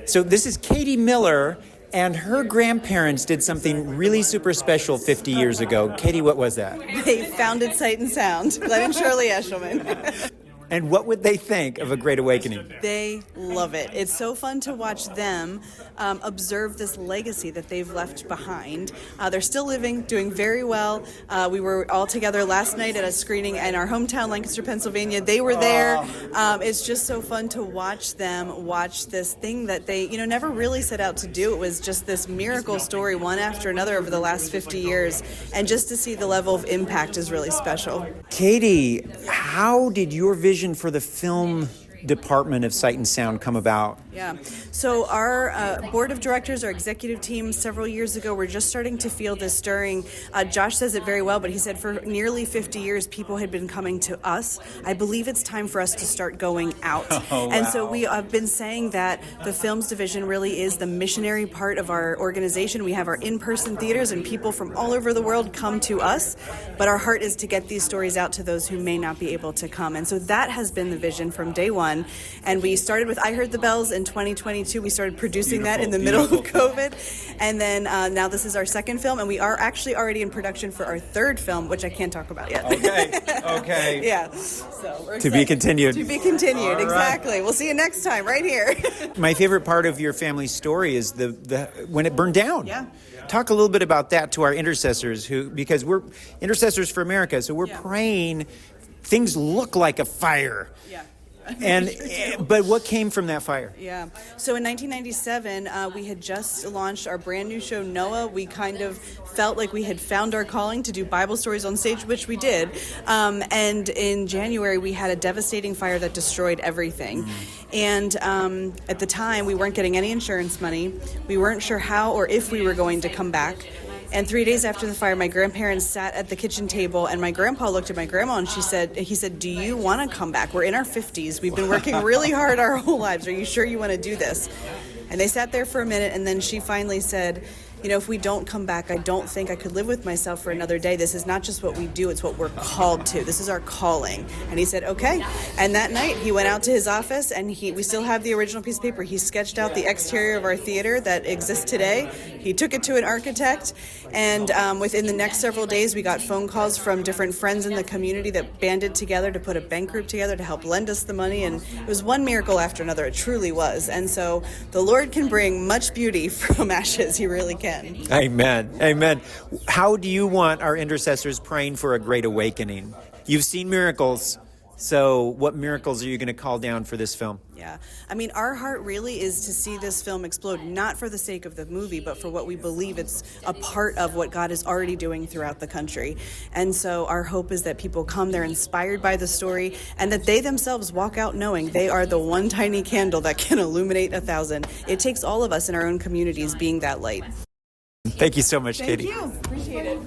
So this is Katie Miller, and her grandparents did something really super special 50 years ago. Katie, what was that? They founded Sight and Sound, Glenn and Shirley Eshelman. And what would they think of A Great Awakening? They love it. It's so fun to watch them observe this legacy that they've left behind. They're still living, doing very well. We were all together last night at a screening in our hometown, Lancaster, Pennsylvania. They were there. It's just so fun to watch them watch this thing that they, never really set out to do. It was just this miracle story, one after another, over the last 50 years. And just to see the level of impact is really special. Katie, how did your vision for the film department of Sight and Sound come about? Yeah. So our board of directors, our executive team, several years ago, we're just starting to feel this stirring. Josh says it very well, but he said for nearly 50 years, people had been coming to us. I believe it's time for us to start going out. Oh, wow. And so we have been saying that the films division really is the missionary part of our organization. We have our in-person theaters, and people from all over the world come to us. But our heart is to get these stories out to those who may not be able to come. And so that has been the vision from day one. And we started with I Heard the Bells in 2022. We started producing that in the middle of COVID. And then now this is our second film, and we are actually already in production for our third film, which I can't talk about yet. Okay. Yeah. So we're To be excited. continued. To be continued, All exactly. We'll see you next time right here. My favorite part of your family's story is the when it burned down. Yeah. Talk a little bit about that to our intercessors, because we're intercessors for America, so we're praying things look like a fire. Yeah. But what came from that fire? Yeah. So in 1997, we had just launched our brand new show, Noah. We kind of felt like we had found our calling to do Bible stories on stage, which we did. And in January, we had a devastating fire that destroyed everything. And at the time, we weren't getting any insurance money. We weren't sure how or if we were going to come back. And 3 days after the fire, my grandparents sat at the kitchen table, and my grandpa looked at my grandma, and he said, "Do you want to come back? We're in our 50s. We've been working really hard our whole lives. Are you sure you want to do this?" And they sat there for a minute, and then she finally said, "If we don't come back, I don't think I could live with myself for another day. This is not just what we do, it's what we're called to. This is our calling." And he said, "Okay." And that night, he went out to his office, and we still have the original piece of paper. He sketched out the exterior of our theater that exists today. He took it to an architect, and within the next several days, we got phone calls from different friends in the community that banded together to put a bank group together to help lend us the money. And it was one miracle after another. It truly was. And so the Lord can bring much beauty from ashes. He really can. Amen. Amen. How do you want our intercessors praying for a great awakening? You've seen miracles. So what miracles are you going to call down for this film? Yeah. I mean, our heart really is to see this film explode, not for the sake of the movie, but for what we believe it's a part of what God is already doing throughout the country. And so our hope is that people come there inspired by the story, and that they themselves walk out knowing they are the one tiny candle that can illuminate 1,000. It takes all of us in our own communities being that light. Thank you so much, Katie. Thank you. Appreciate it.